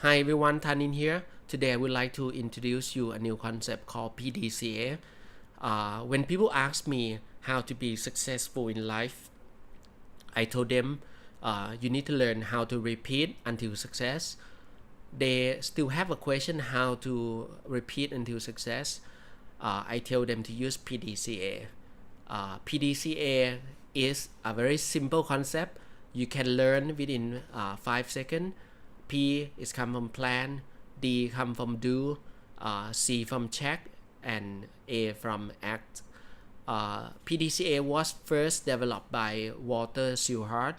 Hi everyone, Tanin here. Today I would like to introduce you a new concept called PDCA. When people ask me how to be successful in life, I told them you need to learn how to repeat until success. They still have a question how to repeat until success. I tell them to use PDCA. PDCA is a very simple concept. You can learn within 5 seconds. P is come from plan, D come from do, C from check, and A from act. PDCA was first developed by Walter Shewhart,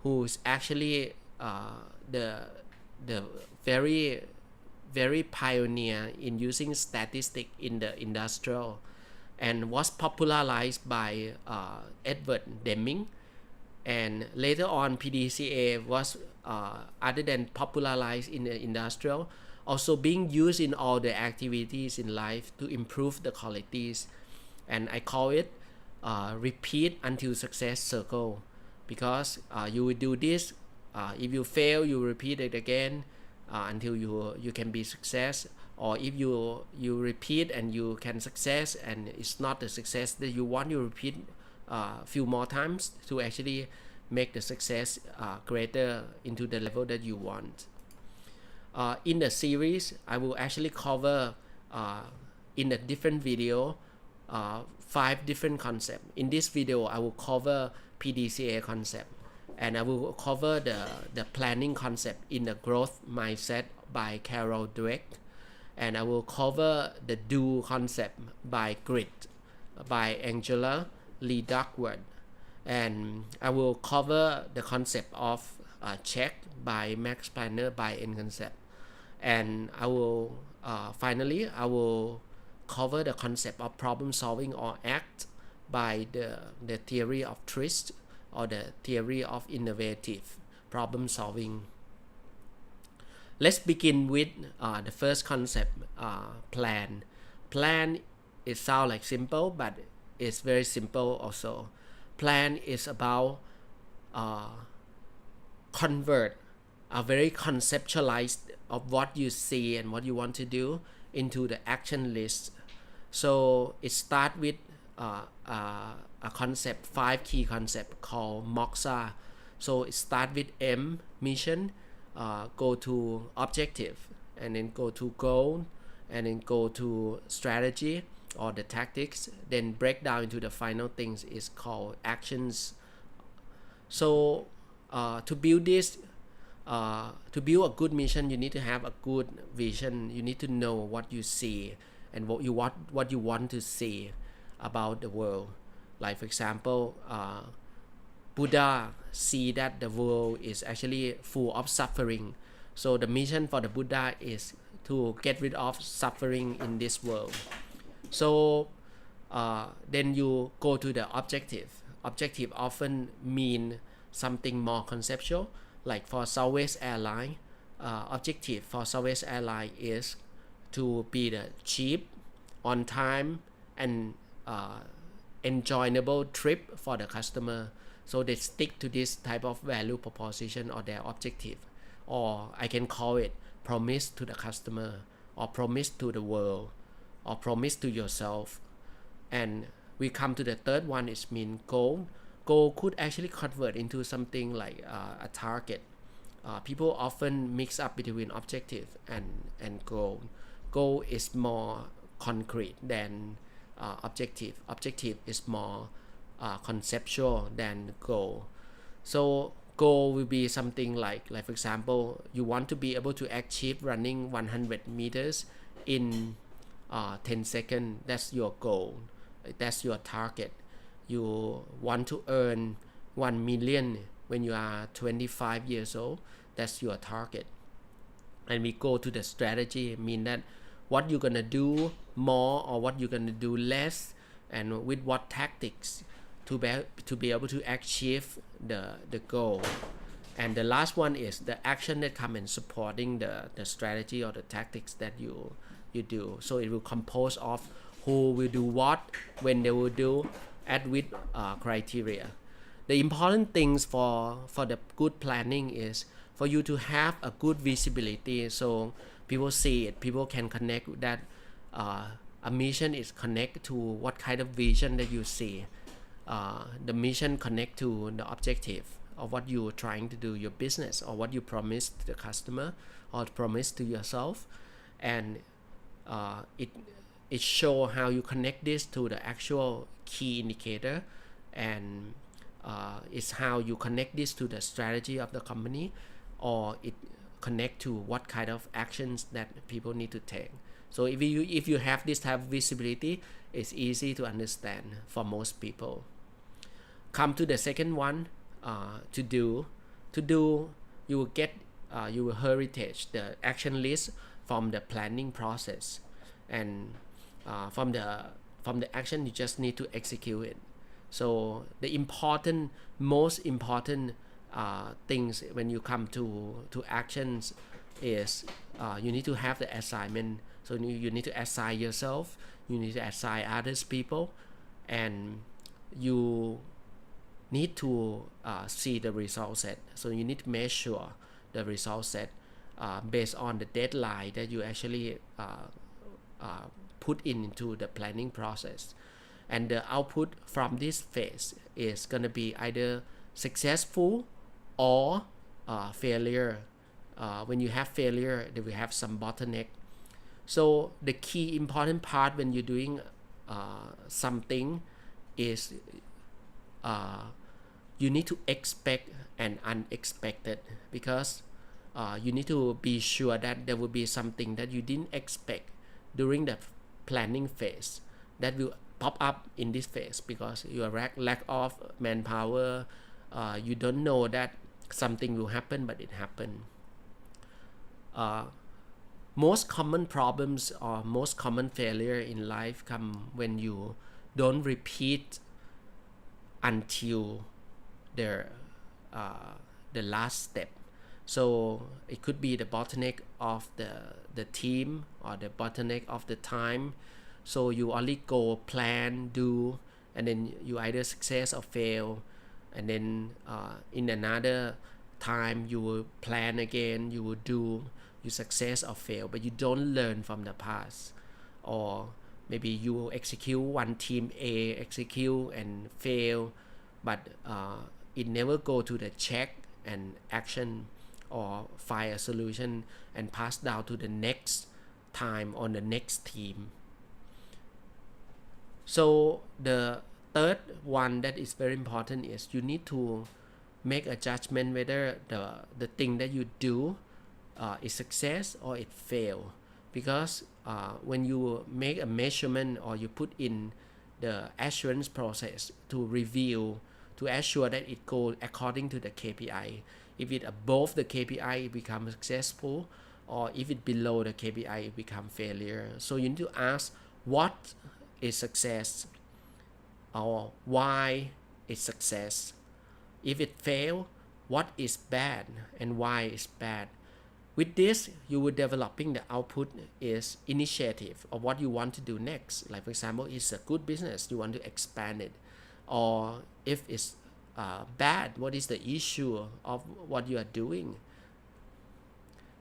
who's actually the very pioneer in using statistics in the industrial, and was popularized by Edward Deming. And later on, PDCA was other than popularized in the industrial, also being used in all the activities in life to improve the qualities. And I call it repeat until success circle, because you will do this. If you fail, you repeat it again until you can be success. Or if you repeat and you can success and it's not the success that you want, you repeat a few more times to actually make the success greater into the level that you want. In the series, I will actually cover in a different video 5 different concepts. In this video, I will cover PDCA concept, and I will cover the planning concept in the growth mindset by Carol Dweck, and I will cover the do concept by Grit by Angela Lee Duckworth, and I will cover the concept of check by Max Planner by N Concept, and I will finally I will cover the concept of problem solving or ACT by the theory of twist or the theory of innovative problem solving. Let's begin with the first concept, plan. Plan, it sounds like simple, but it's very simple also. Plan is about convert a very conceptualized of what you see and what you want to do into the action list. So it starts with a concept, 5 key concept called MOXA. So it starts with M, mission, go to objective, and then go to goal, and then go to strategy or the tactics, then break down into the final things is called actions. So to build this, to build a good mission, you need to have a good vision. You need to know what you see and what you want to see about the world. Like for example, Buddha see that the world is actually full of suffering. So the mission for the Buddha is to get rid of suffering in this world. So then you go to the objective. Objective often mean something more conceptual. Like for Southwest Airlines, objective for Southwest Airlines is to be the cheap, on time, and enjoyable trip for the customer. So they stick to this type of value proposition or their objective, or I can call it promise to the customer, or promise to the world, or promise to yourself. And we come to the third one, is mean goal. Goal could actually convert into something like a target. People often mix up between objective and goal. Goal is more concrete than objective. Objective is more conceptual than goal. So goal will be something like for example, you want to be able to achieve running 100 meters in 10 seconds. That's your goal. That's your target. You want to earn 1 million when you are 25 years old. That's your target. And we go to the strategy, mean that what you're gonna do more or what you're gonna do less, and with what tactics to be able to achieve the goal. And the last one is the action that come in supporting the strategy or the tactics that you do. So it will compose of who will do what, when they will do, at with criteria. The important things for the good planning is for you to have a good visibility, so people see it, people can connect with that. A mission is connect to what kind of vision that you see. The mission connect to the objective of what you're trying to do, your business, or what you promise to the customer or promise to yourself. And it show how you connect this to the actual key indicator, and it's how you connect this to the strategy of the company, or it connect to what kind of actions that people need to take. So if you have this type of visibility, it's easy to understand for most people. Come to the second one, to do. You will get you will heritage the action list from the planning process, and from the action you just need to execute it. So the most important things when you come to actions is you need to have the assignment. So you need to assign yourself, you need to assign others people, and you need to see the result set. So you need to measure the result set based on the deadline that you actually put into the planning process. And the output from this phase is going to be either successful or failure. When you have failure, then we have some bottleneck. So the key important part when you're doing something is you need to expect an unexpected, because you need to be sure that there will be something that you didn't expect during the planning phase that will pop up in this phase, because you are lack of manpower. You don't know that something will happen, but it happened. Most common problems or most common failure in life come when you don't repeat until the last step. So it could be the bottleneck of the team or the bottleneck of the time. So you only go plan, do, and then you either success or fail, and then in another time you will plan again, you will do, you success or fail, but you don't learn from the past. Or maybe you execute one team A execute and fail, but it never go to the check and action or find a solution and pass down to the next time on the next team. So the third one that is very important is you need to make a judgment whether the thing that you do is success or it fail. Because when you make a measurement or you put in the assurance process to review, to assure that it goes according to the KPI. If it above the KPI, it becomes successful, or if it below the KPI, it becomes failure. So you need to ask what is success, or why is success. If it fail, what is bad and why is bad. With this, you will developing the output is initiative of what you want to do next. Like for example, it's a good business, you want to expand it. Or if it's bad, what is the issue of what you are doing.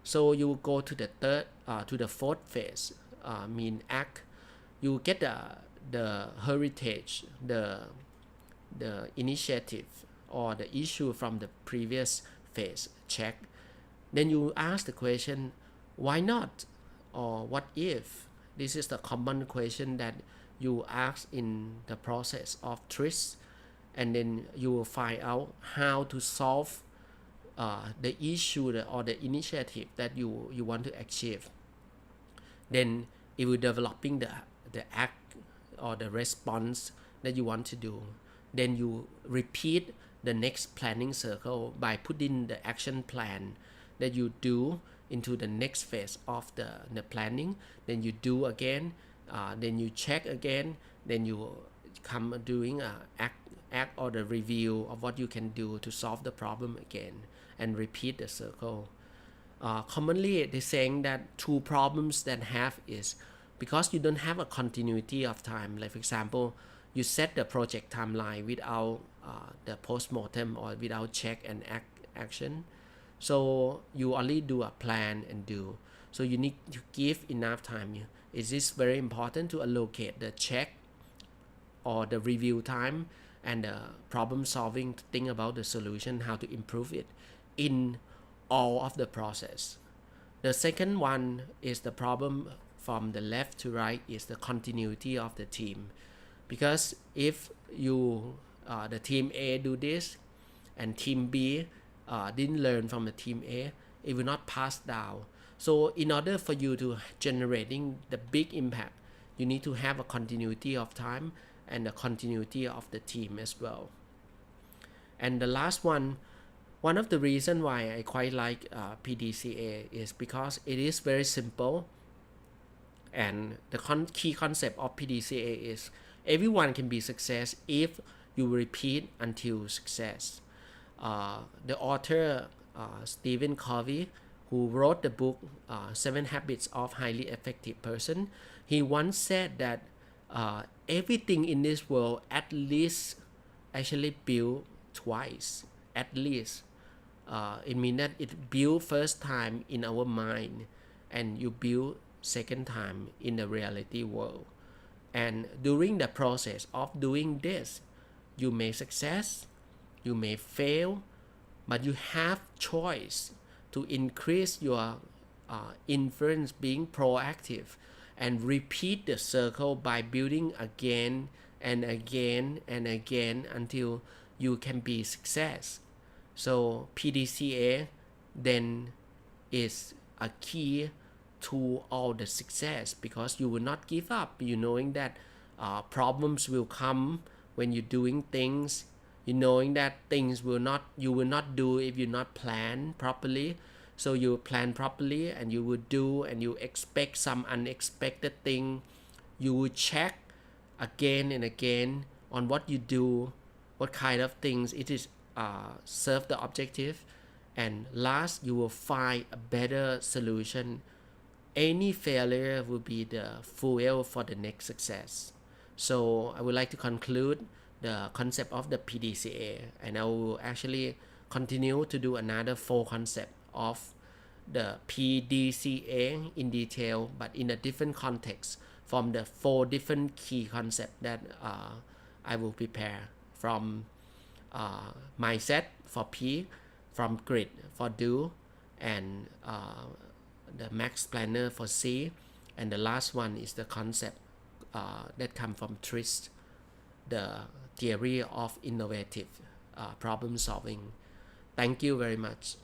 So you go to the fourth phase, mean act. You get the heritage, the initiative or the issue from the previous phase, check. Then you ask the question, why not, or what if. This is the common question that you ask in the process of TRIS, and then you will find out how to solve the issue or the initiative that you want to achieve. Then it will developing the act or the response that you want to do. Then you repeat the next planning circle by putting the action plan that you do into the next phase of the planning. Then you do again, then you check again, then you come doing a act or the review of what you can do to solve the problem again, and repeat the circle. Commonly they're saying that two problems that have is because you don't have a continuity of time. Like for example, you set the project timeline without the post-mortem or without check and action. So you only do a plan and do. So you need to give enough time. It is very important to allocate the check or the review time and the problem solving to think about the solution, how to improve it in all of the process. The second one is the problem from the left to right is the continuity of the team. Because if you the team A do this and team B didn't learn from the team A, it will not pass down. So in order for you to generating the big impact, you need to have a continuity of time and the continuity of the team as well. And the last one of the reasons why I quite like PDCA is because it is very simple, and the key concept of PDCA is everyone can be success if you repeat until success. The author Stephen Covey, who wrote the book 7 Habits of Highly Effective Person, he once said that everything in this world at least actually built twice, at least. It means that it built first time in our mind, and you build second time in the reality world. And during the process of doing this, you may success, you may fail, but you have choice to increase your influence, being proactive, and repeat the circle by building again and again and again until you can be success. So PDCA then is a key to all the success, because you will not give up. You knowing that problems will come when you're doing things. You knowing that things you will not do if you not plan properly. So you plan properly and you will do, and you expect some unexpected thing. You will check again and again on what you do, what kind of things it is serve the objective, and last you will find a better solution. Any failure will be the fuel for the next success. So I would like to conclude the concept of the PDCA, and I will actually continue to do another 4 concepts of the PDCA in detail, but in a different context from the 4 different key concepts that I will prepare from mindset for P, from grit for do, and the max planner for C, and the last one is the concept that come from TRIST, the theory of innovative problem solving. Thank you very much.